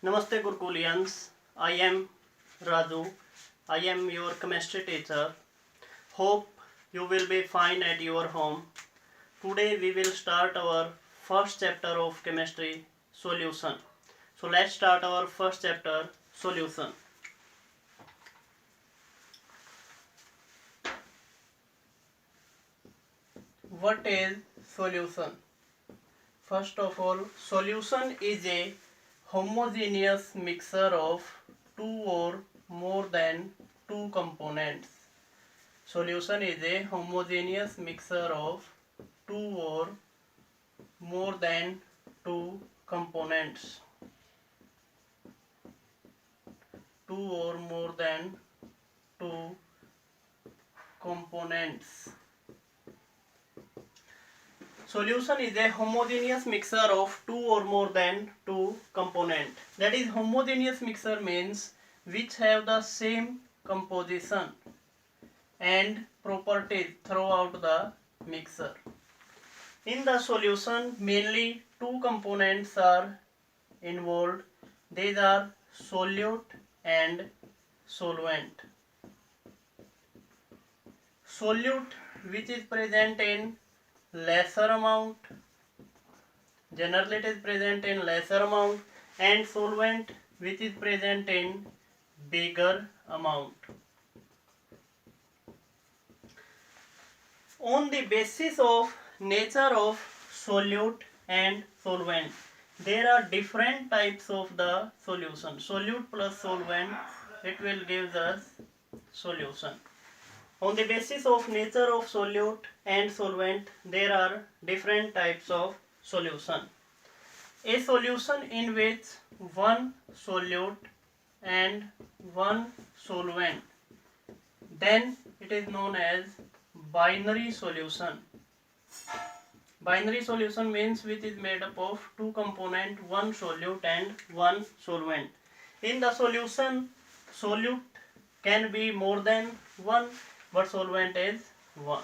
Namaste Gurukulians. I am Raju. I am your chemistry teacher. Hope you will be fine at your home. Today we will start our first chapter of chemistry, solution. So let's start our first chapter, solution. What is solution? First of all, solution is a homogeneous mixture of two or more than two components. Solution is a homogeneous mixture of two or more than two components. Two or more than two components. Solution is a homogeneous mixture of two or more than two components. That is, homogeneous mixture means which have the same composition and properties throughout the mixture. In the solution, mainly two components are involved. These are solute and solvent. Solute, which is present in lesser amount, generally it is present in lesser amount, and solvent, which is present in bigger amount. On the basis of nature of solute and solvent, there are different types of the solution. Solute plus solvent, it will give us solution. On the basis of nature of solute and solvent, there are different types of solution. A solution in which one solute and one solvent, then it is known as binary solution. Binary solution means which is made up of two components, one solute and one solvent. In the solution, solute can be more than one, but solvent is one.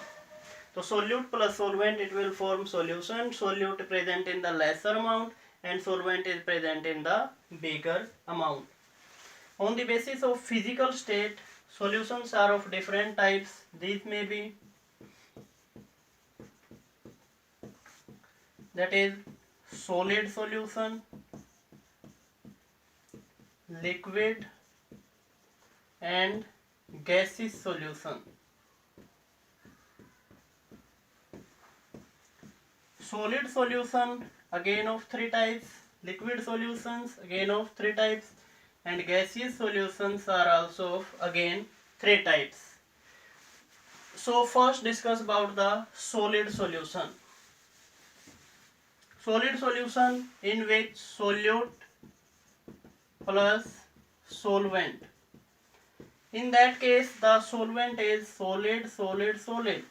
So solute plus solvent, it will form solution. Solute present in the lesser amount and solvent is present in the bigger amount. On the basis of physical state, solutions are of different types. These may be, that is, solid solution, liquid and gaseous solution. Solid solution again of three types, liquid solutions again of three types, and gaseous solutions are also of again three types. So first discuss about the solid solution. Solid solution in which solute plus solvent. In that case, the solvent is solid, solid, solid.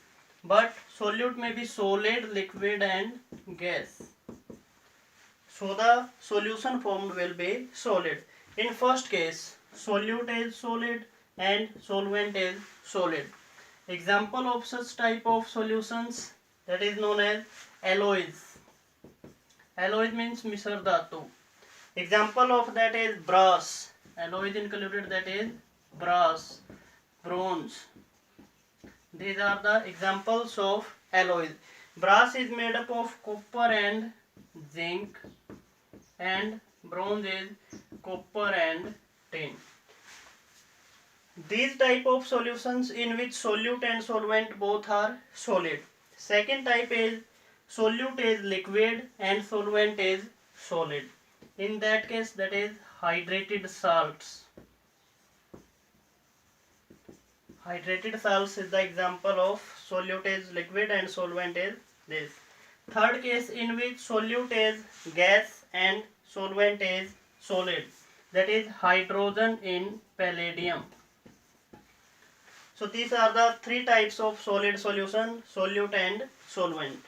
But solute may be solid, liquid and gas. So the solution formed will be solid. In first case, solute is solid and solvent is solid. Example of such type of solutions, that is known as alloys. Alloys means misar dhatu. Example of that is brass. Alloys included, that is brass, bronze. These are the examples of alloys. Brass is made up of copper and zinc, and bronze is copper and tin. These type of solutions in which solute and solvent both are solid. Second type is solute is liquid and solvent is solid. In that case, that is hydrated salts. Hydrated salts is the example of solute is liquid and solvent is this. Third case in which solute is gas and solvent is solid, that is hydrogen in palladium. So these are the three types of solid solution, solute and solvent.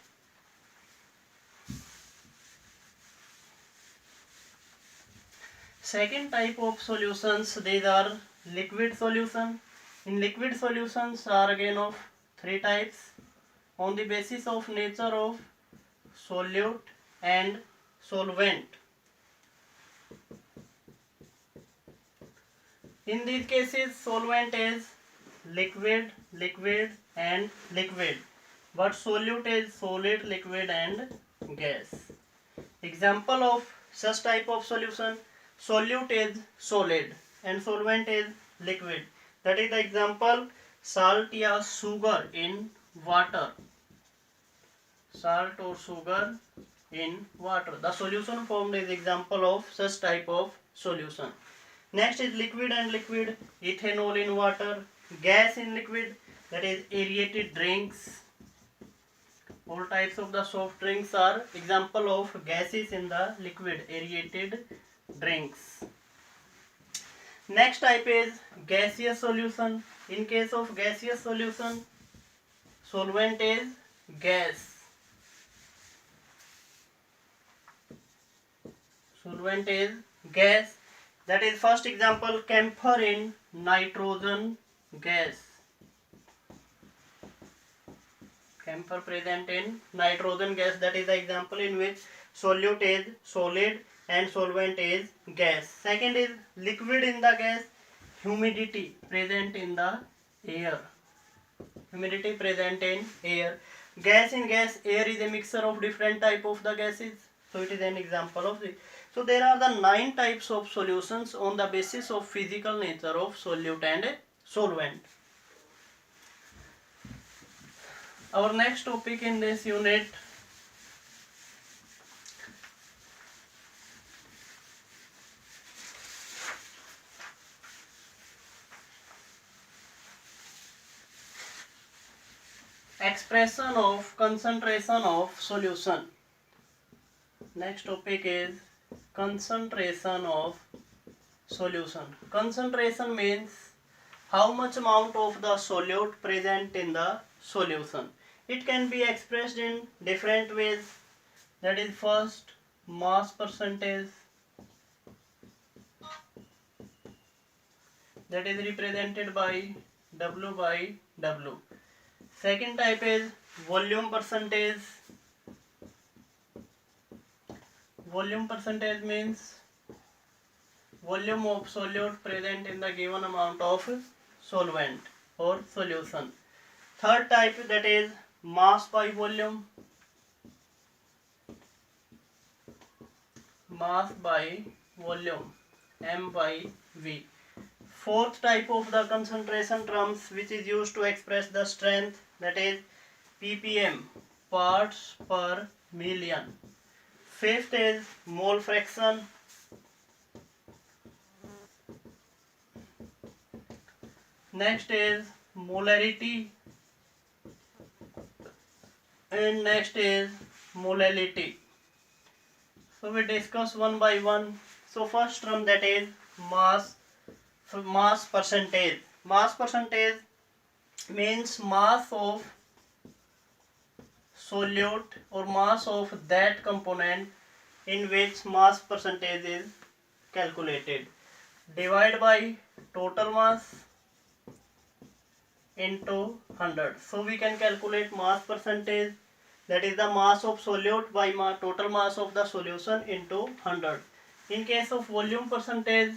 Second type of solutions, these are liquid solution. In liquid solutions are again of three types on the basis of nature of solute and solvent. In these cases, solvent is liquid, liquid and liquid, but solute is solid, liquid and gas. Example of such type of solution: solute is solid and solvent is liquid. That is the example salt या sugar in water. Salt or sugar in water. The solution formed is example of such type of solution. Next is liquid and liquid. Ethanol in water. Gas in liquid, that is aerated drinks. All types of the soft drinks are example of gases in the liquid, aerated drinks. Next type is gaseous solution. In case of gaseous solution, solvent is gas. Solvent is gas. That is first example, camphor in nitrogen gas. Camphor present in nitrogen gas. That is the example in which solute is solid and solvent is gas. Second is liquid in the gas. Humidity present in the air. Humidity present in air. Gas in gas. Air is a mixture of different type of the gases. So it is an example of this. So there are the 9 types of solutions on the basis of physical nature of solute and solvent. Our next topic in this unit expression of concentration of solution. Next topic is concentration of solution. Concentration means how much amount of the solute present in the solution. It can be expressed in different ways. That is first, mass percentage, that is represented by W by W. Second type is volume percentage. Volume percentage means volume of solute present in the given amount of solvent or solution. Third type, that is mass by volume. Mass by volume, M by V. Fourth type of the concentration terms which is used to express the strength, that is ppm, parts per million. Fifth is mole fraction. Next is molarity. And next is molality. So we discuss one by one. So first term, that is mass percentage. Mass percentage means mass of solute or mass of that component in which mass percentage is calculated. Divide by total mass into 100. So we can calculate mass percentage, that is the mass of solute by total mass of the solution into 100. In case of volume percentage,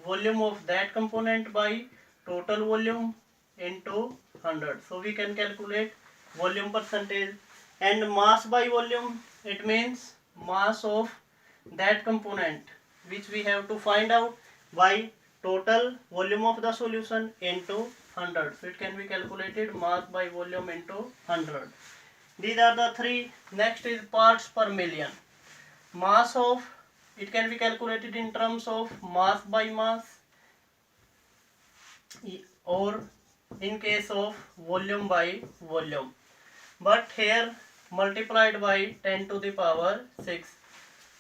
volume of that component by total volume into 100. So we can calculate volume percentage. And mass by volume, it means mass of that component which we have to find out by total volume of the solution into 100. So it can be calculated mass by volume into 100. These are the three. Next is parts per million. Mass of, it can be calculated in terms of mass by mass, or in case of volume by volume. But here multiplied by 10 to the power 6.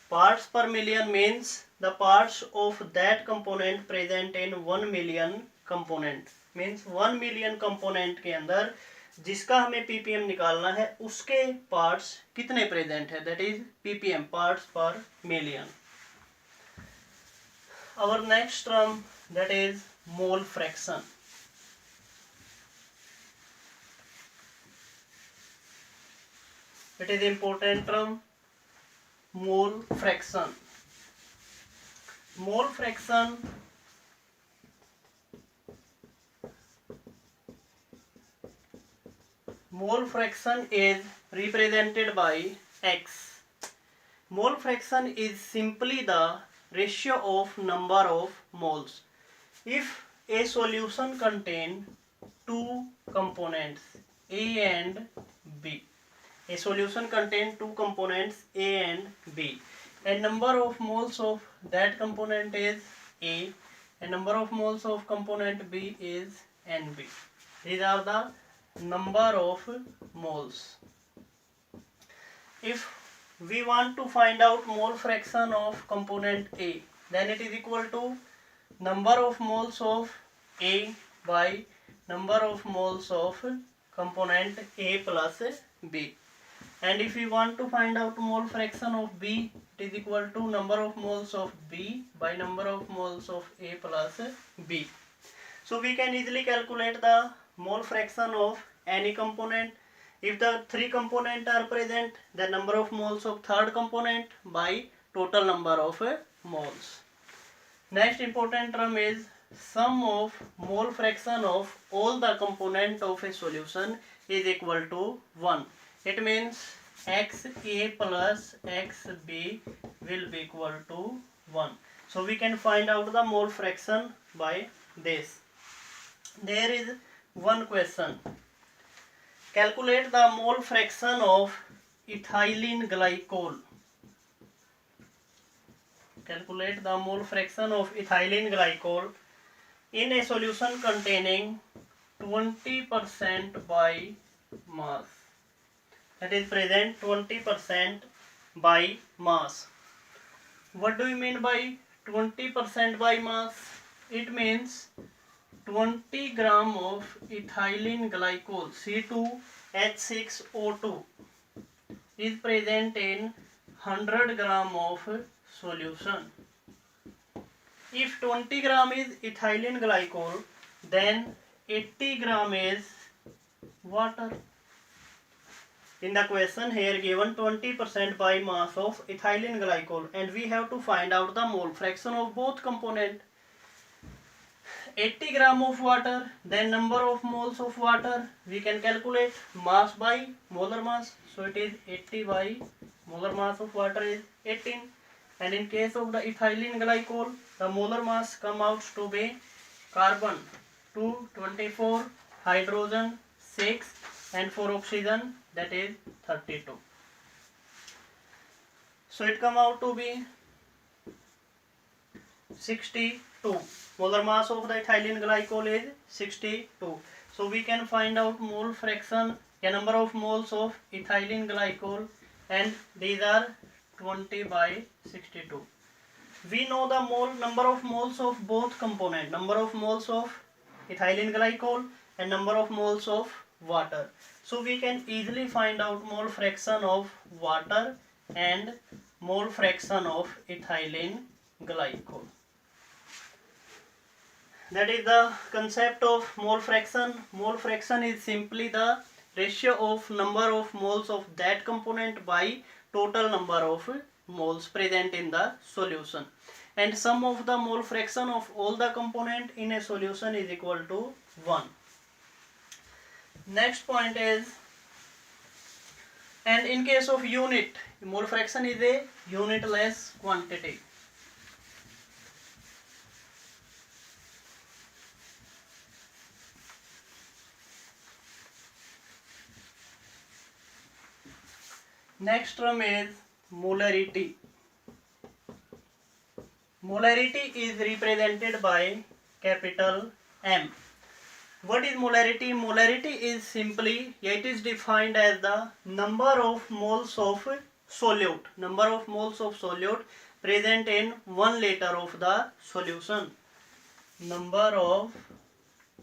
Parts per million means the parts of that component present in 1 million component. Means 1 million component के अंदर जिसका हमें ppm निकालना है उसके parts कितने present है, that is ppm, parts per million. Our next term, that is mole fraction. It is important term, mole fraction. Mole fraction mole fraction is represented by X. Mole fraction is simply the ratio of number of moles. If a solution contains two components A and B, a solution contains two components A and B, and number of moles of that component is A, and number of moles of component B is NB. These are the number of moles. If we want to find out mole fraction of component A, then it is equal to number of moles of A by number of moles of component A plus B. And if we want to find out mole fraction of B, it is equal to number of moles of B by number of moles of A plus B. So we can easily calculate the mole fraction of any component. If the three components are present, the number of moles of third component by total number of moles. Next important term is sum of mole fraction of all the components of a solution is equal to 1. It means XA plus XB will be equal to 1. So we can find out the mole fraction by this. There is one question. Calculate the mole fraction of ethylene glycol. Calculate the mole fraction of ethylene glycol in a solution containing 20% by mass. That is present 20% by mass. What do you mean by 20% by mass? It means 20 gram of ethylene glycol C2H6O2 is present in 100 gram of solution. If 20 gram is ethylene glycol, then 80 gram is water. In the question here given 20% by mass of ethylene glycol, and we have to find out the mole fraction of both component. 80 gram of water, then number of moles of water, we can calculate mass by molar mass. So it is 80 by molar mass of water is 18. And in case of the ethylene glycol, the molar mass come out to be carbon 224, hydrogen 6, and for oxygen that is 32. So it come out to be 62. Molar mass of the ethylene glycol is 62. So we can find out mole fraction, a number of moles of ethylene glycol, and these are 20 by 62. We know the number of moles of both component, number of moles of ethylene glycol and number of moles of water. So we can easily find out mole fraction of water and mole fraction of ethylene glycol. That is the concept of mole fraction. Mole fraction is simply the ratio of number of moles of that component by total number of moles present in the solution. And sum of the mole fraction of all the component in a solution is equal to 1. Next point is, and in case of unit, mole fraction is a unitless quantity. Next term is molarity. Molarity is represented by capital M. What is molarity? Molarity is simply, it is defined as the number of moles of solute. Number of moles of solute present in 1 liter of the solution. Number of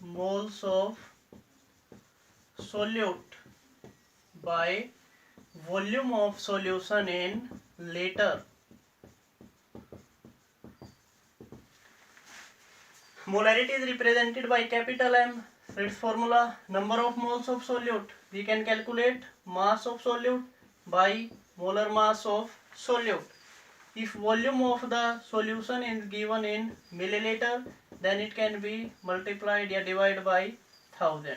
moles of solute by volume of solution in liter. Molarity is represented by capital M. So its formula, number of moles of solute. We can calculate mass of solute by molar mass of solute. If volume of the solution is given in milliliter, then it can be multiplied or divided by 1000.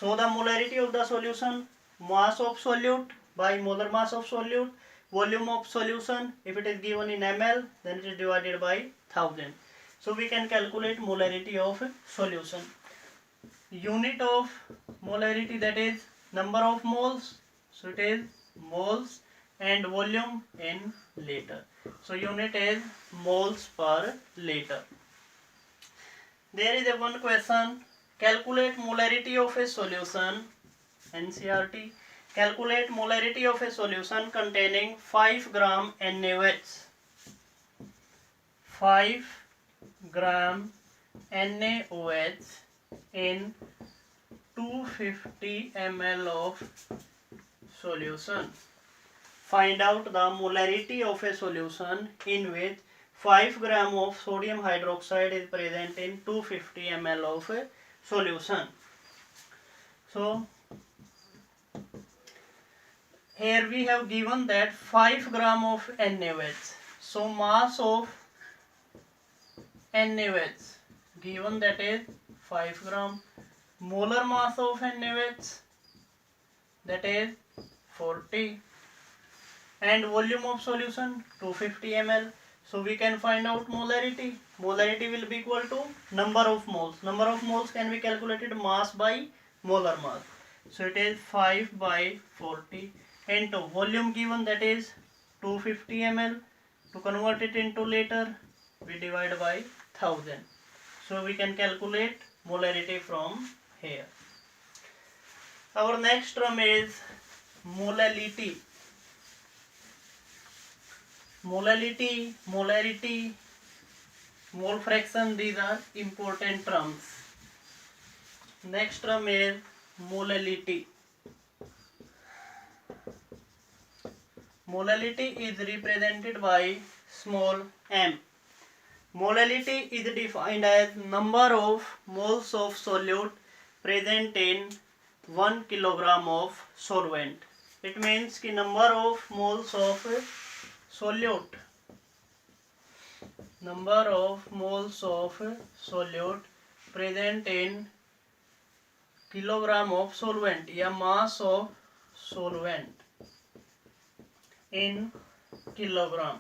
So the molarity of the solution, mass of solute by molar mass of solute, volume of solution, if it is given in ml, then it is divided by 1000. So we can calculate molarity of solution. Unit of molarity, that is number of moles, so it is moles, and volume in liter. So unit is moles per liter. There is a one question, calculate molarity of a solution, NCERT. Calculate molarity of a solution containing 5 gram NaOH. 5 gram NaOH in 250 ml of solution. Find out the molarity of a solution in which 5 gram of sodium hydroxide is present in 250 ml of a solution. So here we have given that 5 gram of NaOH. So mass of NaOH given, that is 5 gram. Molar mass of NaOH, that is 40. And volume of solution 250 ml. So we can find out molarity. Molarity will be equal to number of moles. Number of moles can be calculated mass by molar mass. So it is 5 by 40 into volume given, that is 250 ml. To convert it into liter, we divide by 1000. So we can calculate molarity from here. Our next term is molality. Molality, molarity, mole fraction, these are important terms. Next term is molality. Molality is represented by small m. Molality is defined as number of moles of solute present in 1 kilogram of solvent. It means कि number of moles of solute, number of moles of solute present in kilogram of solvent या mass of solvent in kilogram.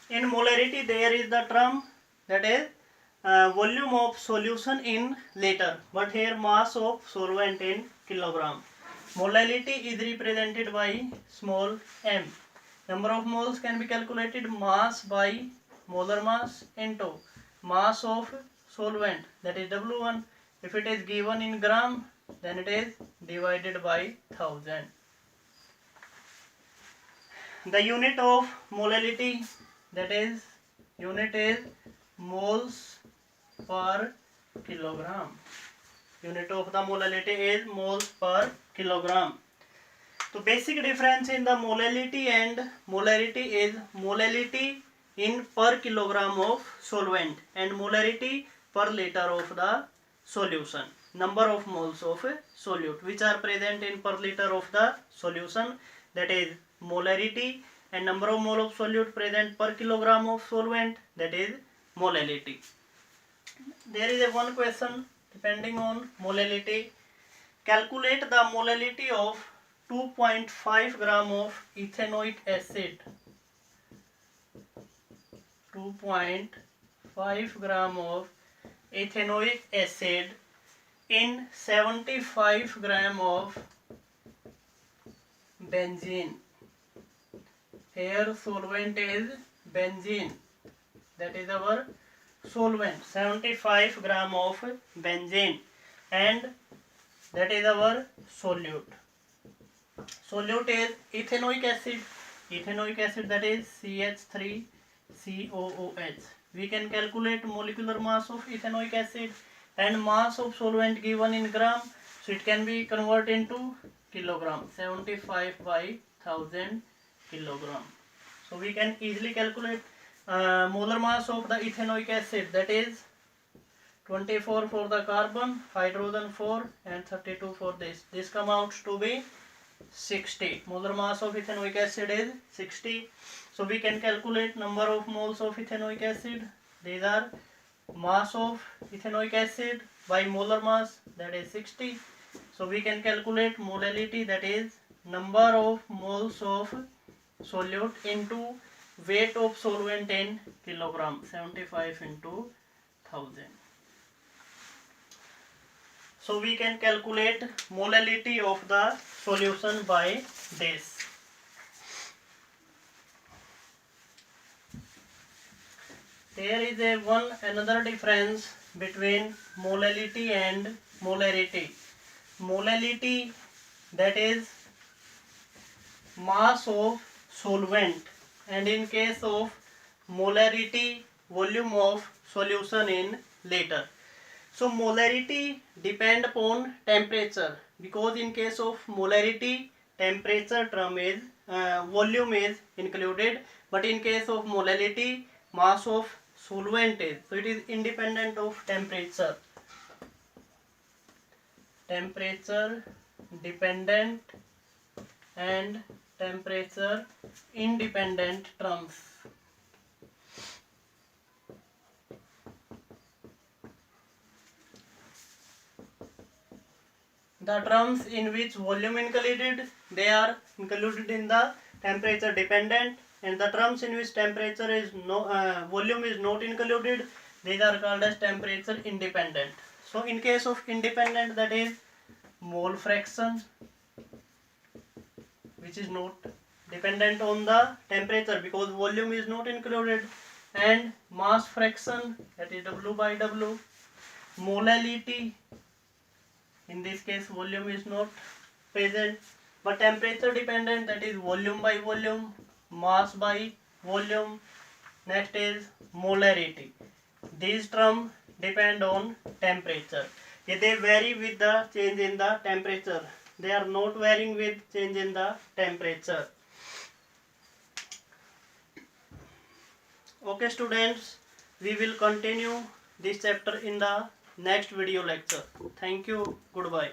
In molarity there is the term, that is volume of solution in liter, but here mass of solvent in kilogram. Molality is represented by small m. Number of moles can be calculated mass by molar mass into mass of solvent, that is W1. If it is given in gram, then it is divided by 1000. The unit of molality, that is unit is moles per kilogram. Unit of the molality is moles per kilogram. So basic difference in the molality and molarity is molality in per kilogram of solvent and molarity per liter of the solution. Number of moles of solute which are present in per liter of the solution, that is molarity, and number of mole of solute present per kilogram of solvent, that is molality. There is a one question depending on molality. Calculate the molality of 2.5 gram of ethanoic acid. 2.5 gram of ethanoic acid in 75 gram of benzene. Here solvent is benzene, that is our solvent, 75 gram of benzene, and that is our solute. Solute is ethanoic acid. Ethanoic acid, that is CH3COOH. We can calculate molecular mass of ethanoic acid and mass of solvent given in gram, so it can be converted into kilogram, 75 by 1000 kilogram. So we can easily calculate molar mass of the ethanoic acid, that is 24 for the carbon, hydrogen 4 and 32 for this. This comes out to be 60. Molar mass of ethanoic acid is 60. So we can calculate number of moles of ethanoic acid. These are mass of ethanoic acid by molar mass, that is 60. So we can calculate molality, that is number of moles of solute into weight of solvent in kilogram, 75 into 1000. So we can calculate molality of the solution by this. There is another difference between molality and molarity. Molality, that is mass of solvent, and in case of molarity, volume of solution in liter. So molarity depend upon temperature, because in case of molarity, temperature term is volume is included, but in case of molality, mass of solvent is, so it is independent of temperature. Temperature dependent and temperature independent terms. The terms in which volume included, they are included in the temperature dependent, and the terms in which temperature is volume is not included, these are called as temperature independent. So in case of independent, that is mole fraction, which is not dependent on the temperature because volume is not included, and mass fraction, that is W by W. Molality, in this case volume is not present, but temperature dependent, that is volume by volume, mass by volume. Next is molarity. These terms depend on temperature. They vary with the change in the temperature. They are not varying with change in the temperature. Okay students, we will continue this chapter in the next video lecture. Thank you. Goodbye.